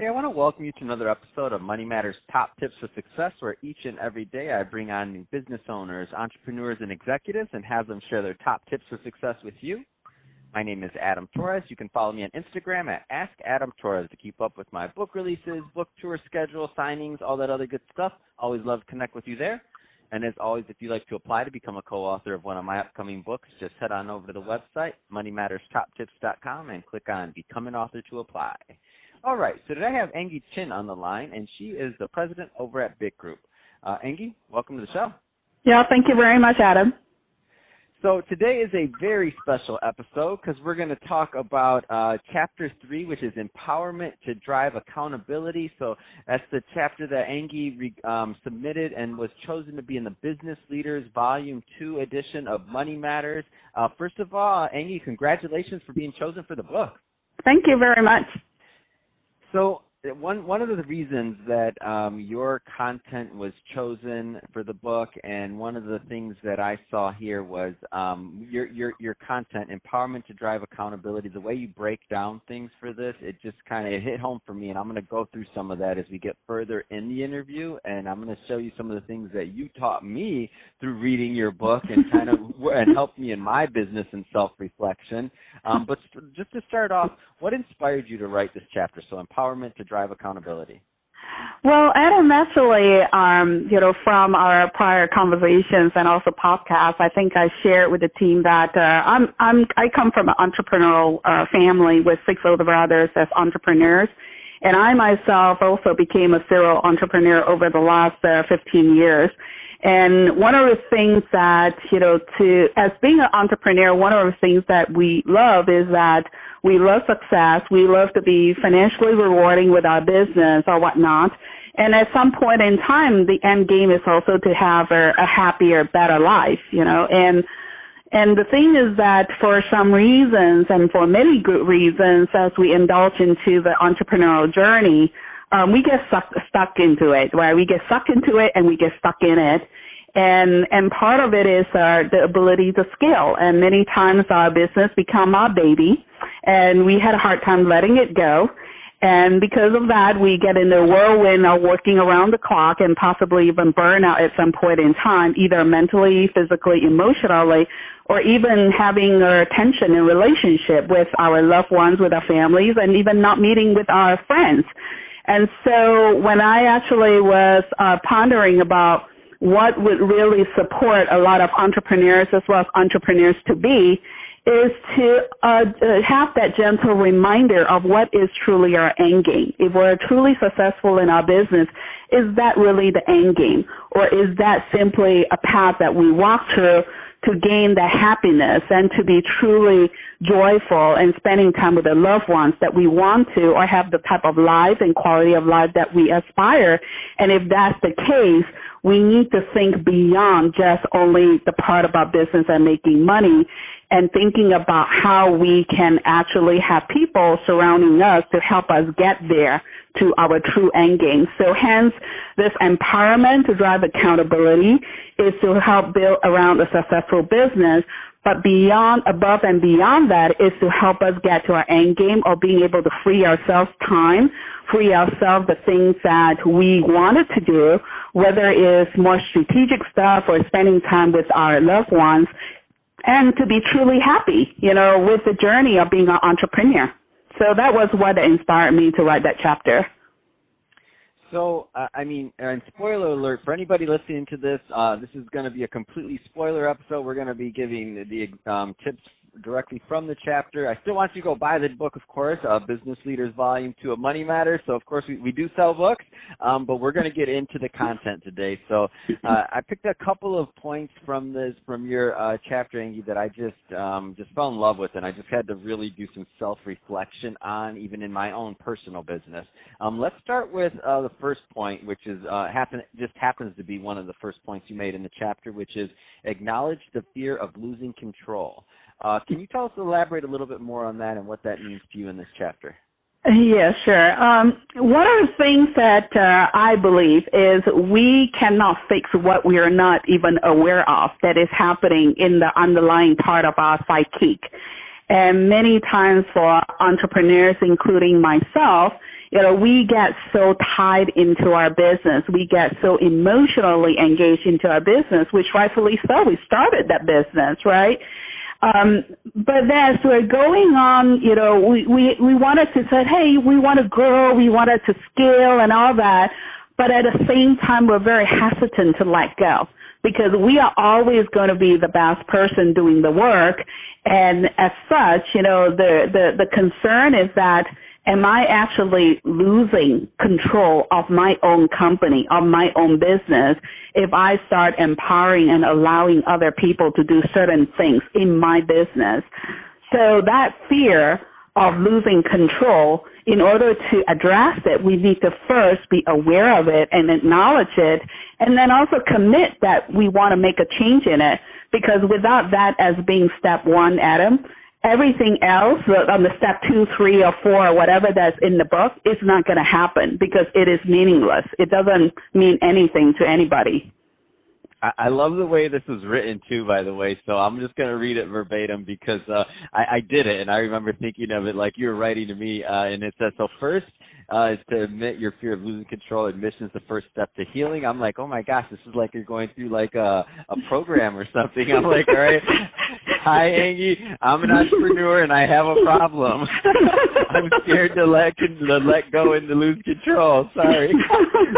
Hey, I want to welcome you to another episode of Money Matters Top Tips for Success, where each and every day I bring on new business owners, entrepreneurs, and executives and have them share their top tips for success with you. My name is Adam Torres. You can follow me on Instagram at AskAdamTorres to keep up with my book releases, book tour schedule, signings, all that other good stuff. Always love to connect with you there. And as always, if you'd like to apply to become a co-author of one of my upcoming books, just head on over to the website, moneymatterstoptips.com, and click on Become an Author to apply. All right, so today I have Angy Chin on the line, and she is the president over at Big Group. Angy, welcome to the show. Yeah, thank you very much, Adam. So today is a very special episode because we're going to talk about Chapter 3, which is Empowerment to Drive Accountability. So that's the chapter that Angy submitted and was chosen to be in the Business Leaders Volume 2 edition of Money Matters. First of all, Angy, congratulations for being chosen for the book. Thank you very much. So one of the reasons that your content was chosen for the book, and one of the things that I saw here was your content, Empowerment to Drive Accountability, the way you break down things for this, it just kind of hit home for me, and I'm going to go through some of that as we get further in the interview, and I'm going to show you some of the things that you taught me through reading your book and kind of and helped me in my business and self-reflection. But just to start off, what inspired you to write this chapter, so Empowerment to Drive Accountability? Well, Adam, actually, from our prior conversations and also podcasts, I think I shared with the team that I come from an entrepreneurial family with 6 older brothers as entrepreneurs, and I myself also became a serial entrepreneur over the last 15 years. And one of the things that, as being an entrepreneur, one of the things that we love is that we love success. We love to be financially rewarding with our business or whatnot. And at some point in time, the end game is also to have a happier, better life, And the thing is that for some reasons and for many good reasons, as we indulge into the entrepreneurial journey, we get stuck into it, right? We get sucked into it and we get stuck in it. And part of it is the ability to scale. And many times our business become our baby, and we had a hard time letting it go. And because of that, we get in the whirlwind of working around the clock and possibly even burn out at some point in time, either mentally, physically, emotionally, or even having our attention and relationship with our loved ones, with our families, and even not meeting with our friends. And so when I actually was pondering about what would really support a lot of entrepreneurs as well as entrepreneurs to be, is to have that gentle reminder of what is truly our end game. If we're truly successful in our business, is that really the end game? Or is that simply a path that we walk through to gain that happiness and to be truly joyful and spending time with the loved ones that we want to, or have the type of life and quality of life that we aspire? And if that's the case, we need to think beyond just only the part about business and making money, and thinking about how we can actually have people surrounding us to help us get there to our true end game. So hence, this empowerment to drive accountability is to help build around a successful business, but above and beyond that is to help us get to our end game, or being able to free ourselves time, free ourselves the things that we wanted to do, whether it's more strategic stuff or spending time with our loved ones, and to be truly happy, with the journey of being an entrepreneur. So that was what inspired me to write that chapter. So, and spoiler alert, for anybody listening to this, this is going to be a completely spoiler episode. We're going to be giving the tips directly from the chapter. I still want you to go buy the book, of course, Business Leaders Volume 2 of Money Matters. So, of course, we do sell books, but we're going to get into the content today. So I picked a couple of points from your chapter, Angy, that I just fell in love with, and I just had to really do some self-reflection on, even in my own personal business. Let's start with the first point, which is just happens to be one of the first points you made in the chapter, which is acknowledge the fear of losing control. Can you elaborate a little bit more on that and what that means to you in this chapter? Yeah, sure. One of the things that I believe is we cannot fix what we are not even aware of that is happening in the underlying part of our psyche. And many times for entrepreneurs, including myself, we get so tied into our business. We get so emotionally engaged into our business, which rightfully so. We started that business, right? But as we're going on, we wanted to say, hey, we want to grow, we wanted to scale and all that. But at the same time, we're very hesitant to let go because we are always going to be the best person doing the work. And as such, the concern is that, am I actually losing control of my own company, of my own business, if I start empowering and allowing other people to do certain things in my business? So that fear of losing control, in order to address it, we need to first be aware of it and acknowledge it, and then also commit that we want to make a change in it. Because without that as being step one, Adam, everything else on the step 2, 3, or 4, or whatever that's in the book is not going to happen because it is meaningless. It doesn't mean anything to anybody. I love the way this was written, too, by the way, so I'm just going to read it verbatim because I did it, and I remember thinking of it like you were writing to me, and it says, so first is to admit your fear of losing control. Admission is the first step to healing. I'm like, oh, my gosh, this is like you're going through like a program or something. I'm like, all right, hi, Angy, I'm an entrepreneur, and I have a problem. I'm scared to let go and to lose control. Sorry.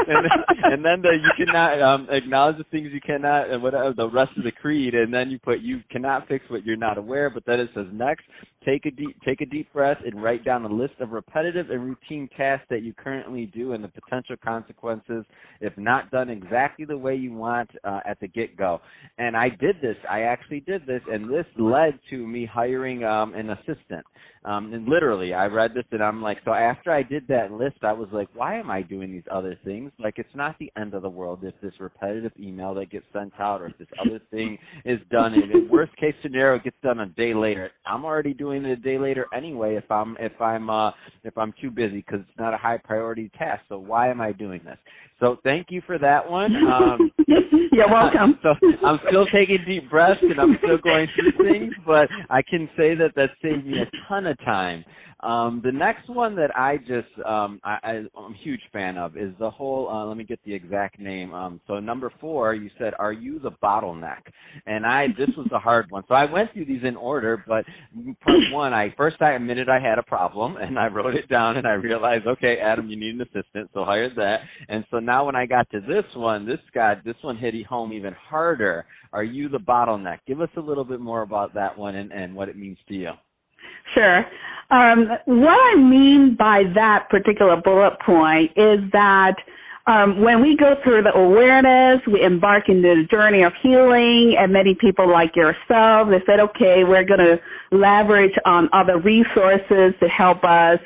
And then you cannot acknowledge the things you cannot, and whatever the rest of the creed, and then you put you cannot fix what you're not aware. But then it says next, take a deep breath and write down a list of repetitive and routine tasks that you currently do and the potential consequences if not done exactly the way you want at the get-go. And I did this. I actually did this, and this led to me hiring an assistant. And literally, I read this, and I'm like, so after I did that list, I was like, why am I doing these other things? Like, it's not the end of the world if this repetitive email that gets sent out or if this other thing is done. And in worst case scenario, it gets done a day later. I'm already doing it a day later anyway if I'm too busy because it's not a high priority task. So why am I doing this? So thank you for that one. You're welcome. So I'm still taking deep breaths and I'm still going through things, but I can say that saved me a ton of time. The next one that I'm a huge fan of is the whole, let me get the exact name. So number 4, you said, are you the bottleneck? And this was the hard one. So I went through these in order, but part 1, I admitted I had a problem and I wrote it down and I realized, okay, Adam, you need an assistant. So hired that. And so now when I got to this one, this one hit home even harder. Are you the bottleneck? Give us a little bit more about that one and what it means to you. Sure. What I mean by that particular bullet point is that when we go through the awareness, we embark into the journey of healing, and many people like yourself, they said, okay, we're going to leverage on other resources to help us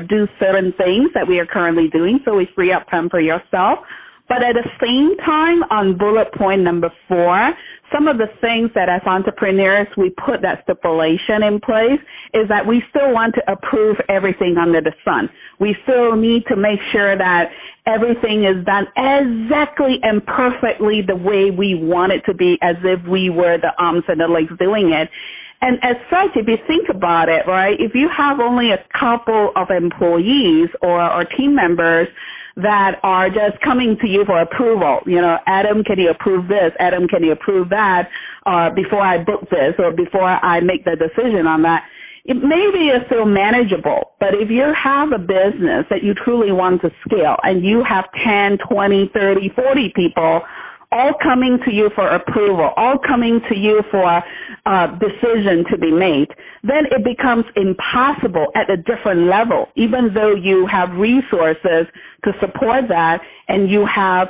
do certain things that we are currently doing, so we free up time for yourself. But at the same time, on bullet point number 4, some of the things that as entrepreneurs we put that stipulation in place is that we still want to approve everything under the sun. We still need to make sure that everything is done exactly and perfectly the way we want it to be, as if we were the arms and the legs doing it. And as such, if you think about it, right, if you have only a couple of employees or team members that are just coming to you for approval. Adam, can you approve this? Adam, can you approve that? Before I book this or before I make the decision on that. It maybe is still manageable, but if you have a business that you truly want to scale and you have 10, 20, 30, 40 people all coming to you for approval, all coming to you for a decision to be made, then it becomes impossible at a different level, even though you have resources to support that and you hire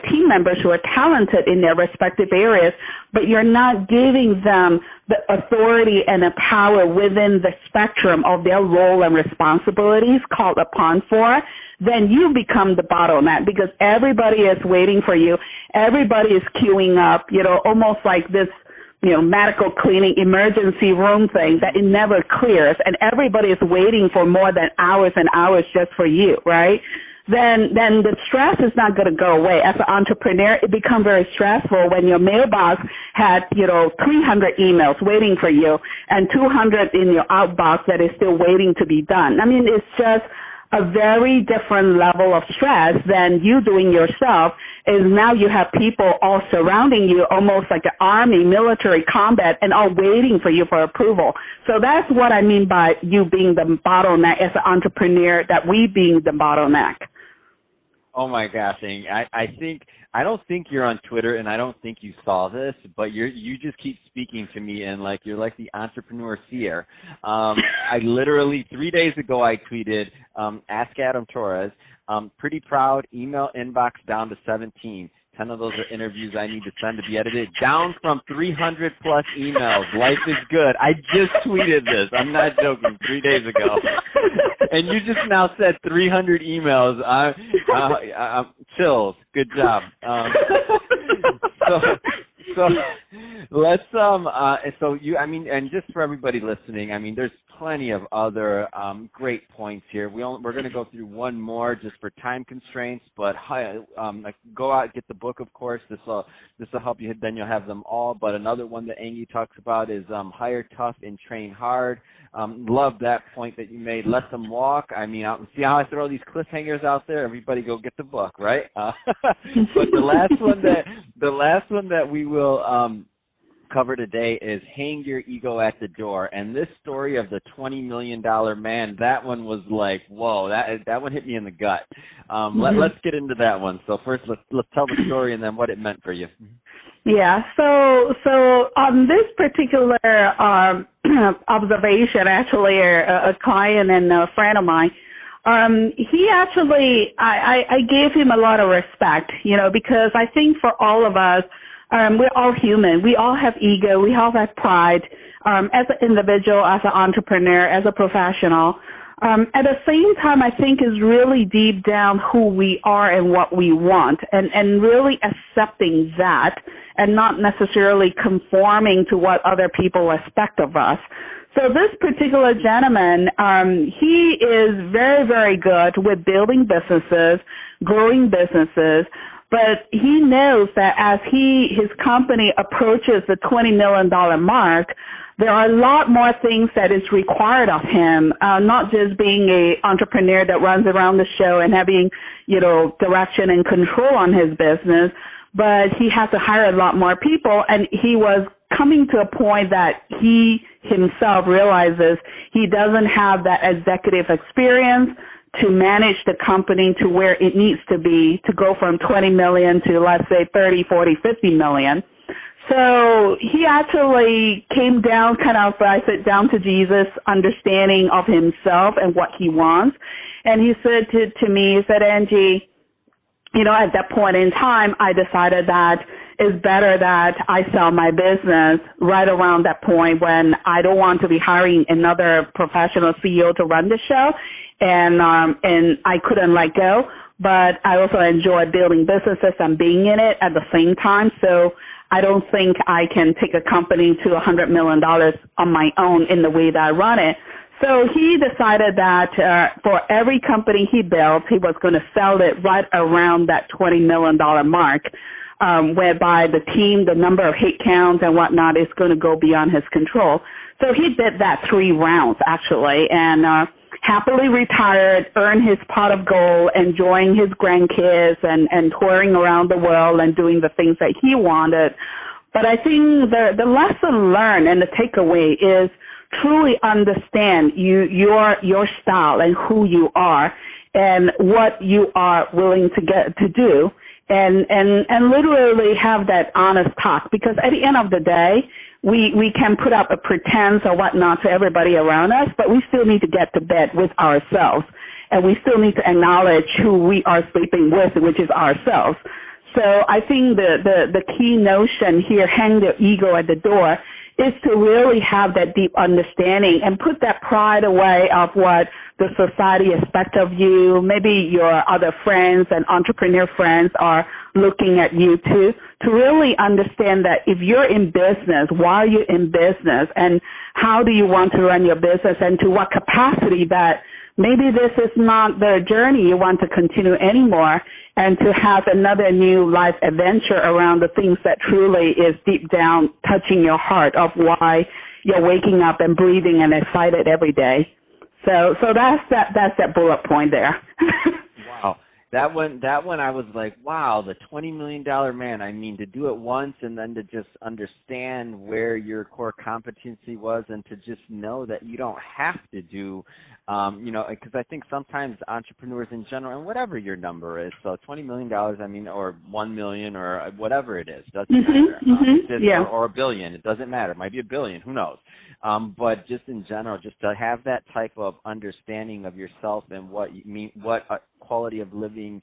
team members who are talented in their respective areas, but you're not giving them the authority and the power within the spectrum of their role and responsibilities called upon for, then you become the bottleneck because everybody is waiting for you. Everybody is queuing up, almost like this, medical cleaning emergency room thing that it never clears, and everybody is waiting for more than hours and hours just for you, right? Then the stress is not going to go away. As an entrepreneur, it becomes very stressful when your mailbox had, 300 emails waiting for you and 200 in your outbox that is still waiting to be done. I mean, it's just a very different level of stress than you doing yourself. Is now you have people all surrounding you, almost like an army, military combat, and all waiting for you for approval. So that's what I mean by you being the bottleneck as an entrepreneur, that we being the bottleneck. Oh my gosh, Angy. I don't think you're on Twitter, and I don't think you saw this, but you just keep speaking to me, and like you're like the entrepreneur seer. I literally 3 days ago I tweeted, ask Adam Torres. Pretty proud. Email inbox down to 17. 10 of those are interviews I need to send to be edited. Down from 300 plus emails. Life is good. I just tweeted this. I'm not joking. 3 days ago. And you just now said 300 emails. Chills. Good job. So let's and just for everybody listening, I mean, there's plenty of other great points here. We're going to go through one more just for time constraints, but go out, get the book, of course. This will help you. Then you'll have them all. But another one that Angy talks about is hire tough and train hard. Love that point that you made. Let them walk. I mean, see how I throw these cliffhangers out there? Everybody go get the book, right? But the last one that we will cover today is Hang Your Ego at the Door. And this story of the $20 million man, that one was like, whoa, that one hit me in the gut. Let's get into that one. So first, let's tell the story and then what it meant for you. Yeah, so on this particular observation, actually, a client and a friend of mine, he actually, I gave him a lot of respect, because I think for all of us, we're all human. We all have ego. We all have pride, as an individual, as an entrepreneur, as a professional. At the same time, I think is really deep down who we are and what we want, and really accepting that and not necessarily conforming to what other people expect of us. So this particular gentleman, he is very, very good with building businesses, growing businesses, but he knows that as his company approaches the $20 million mark, there are a lot more things that is required of him, not just being an entrepreneur that runs around the show and having, direction and control on his business, but he has to hire a lot more people, and he was coming to a point that he himself realizes he doesn't have that executive experience to manage the company to where it needs to be to go from 20 million to, let's say, 30, 40, 50 million. So he actually came down down to Jesus, understanding of himself and what he wants. And he said to me, he said, Angy, at that point in time, I decided that it's better that I sell my business right around that point when I don't want to be hiring another professional CEO to run the show. And I couldn't let go, but I also enjoy building businesses and being in it at the same time. So I don't think I can take a company to $100 million on my own in the way that I run it. So he decided that for every company he built, he was going to sell it right around that $20 million mark, whereby the team, the number of hit counts and whatnot is going to go beyond his control. So he did that 3 rounds, actually, and happily retired, earned his pot of gold, enjoying his grandkids and touring around the world and doing the things that he wanted. But I think the lesson learned and the takeaway is truly understand your style and who you are and what you are willing to do and literally have that honest talk, because at the end of the day, we can put up a pretense or whatnot to everybody around us, but we still need to get to bed with ourselves, and we still need to acknowledge who we are sleeping with, which is ourselves. So I think the key notion here, hang the ego at the door, is to really have that deep understanding and put that pride away of what the society expects of you. Maybe your other friends and entrepreneur friends are looking at you to really understand that if you're in business, why are you in business, and how do you want to run your business, and to what capacity that maybe this is not the journey you want to continue anymore, and to have another new life adventure around the things that truly is deep down touching your heart of why you're waking up and breathing and excited every day. So that's that bullet point there. Wow. That one I was like, wow, the $20 million man. I mean, to do it once and then to just understand where your core competency was and to just know that you don't have to do, because I think sometimes entrepreneurs in general, and whatever your number is, so $20 million, I mean, or 1 million or whatever it is, doesn't matter. Or $1 billion, it doesn't matter. It might be $1 billion, who knows? But just in general, just to have that type of understanding of yourself and what you mean, what quality of living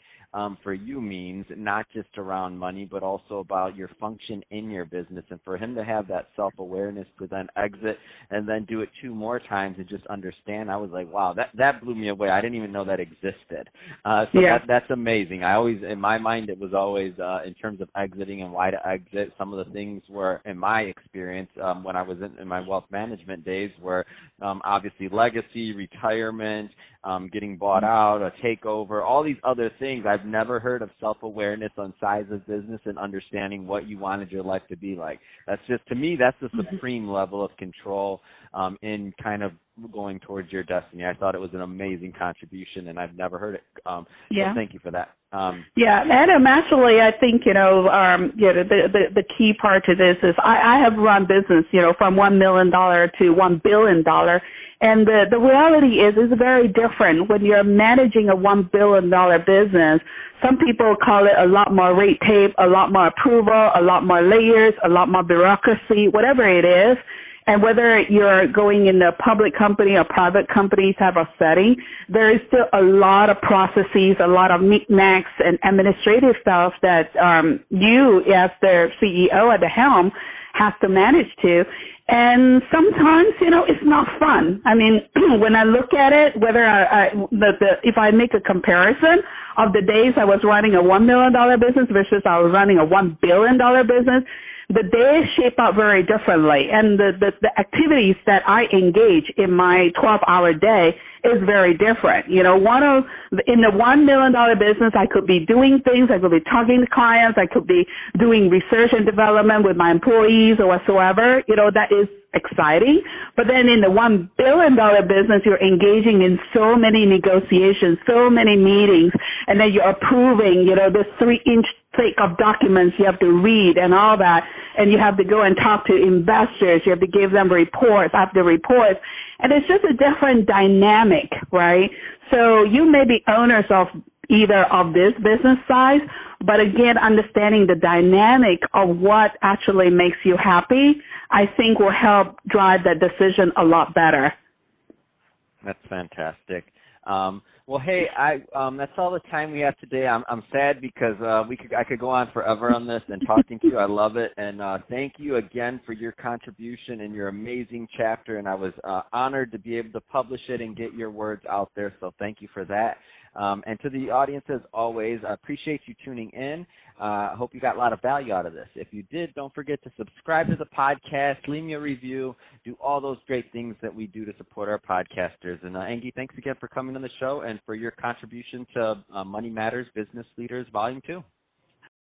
for you means, not just around money, but also about your function in your business. And for him to have that self-awareness to then exit and then do it 2 more times and just understand, I was like, wow, that blew me away. I didn't even know that existed. That's amazing. I always, in my mind, it was always in terms of exiting and why to exit. Some of the things were, in my experience, when I was in my wealth management days, were obviously legacy, retirement, getting bought out, a takeover, all these other things. I've never heard of self-awareness on size of business and understanding what you wanted your life to be like. That's just, to me, that's the supreme level of control in kind of going towards your destiny. I thought it was an amazing contribution, and I've never heard it. So thank you for that. Adam, actually, I think, the key part to this is I have run business, from $1 million to $1 billion. And the reality is it's very different. When you're managing a $1 billion business, some people call it a lot more red tape, a lot more approval, a lot more layers, a lot more bureaucracy, whatever it is. And whether you're going in a public company or private company type of setting, there is still a lot of processes, a lot of knickknacks and administrative stuff that you, as the CEO at the helm, has to manage to. And sometimes, it's not fun. I mean, when I look at it, whether if I make a comparison of the days I was running a $1 million business versus I was running a $1 billion business, the days shape up very differently, and the activities that I engage in my 12-hour day is very different. In the $1 million business, I could be doing things, I could be talking to clients, I could be doing research and development with my employees or whatsoever. That is exciting. But then in the $1 billion business, you're engaging in so many negotiations, so many meetings, and then you're approving, this 3-inch thick of documents you have to read and all that, and you have to go and talk to investors. You have to give them reports after reports, and it's just a different dynamic, right? So you may be owners of either of this business size, but again, understanding the dynamic of what actually makes you happy, I think will help drive that decision a lot better. That's fantastic. Well, hey, that's all the time we have today. I'm sad because I could go on forever on this and talking to you. I love it, and thank you again for your contribution and your amazing chapter. And I was honored to be able to publish it and get your words out there. So thank you for that. And to the audience, as always, I appreciate you tuning in. I hope you got a lot of value out of this. If you did, don't forget to subscribe to the podcast, leave me a review, do all those great things that we do to support our podcasters. And Angy, thanks again for coming on the show and for your contribution to Money Matters Business Leaders Volume 2.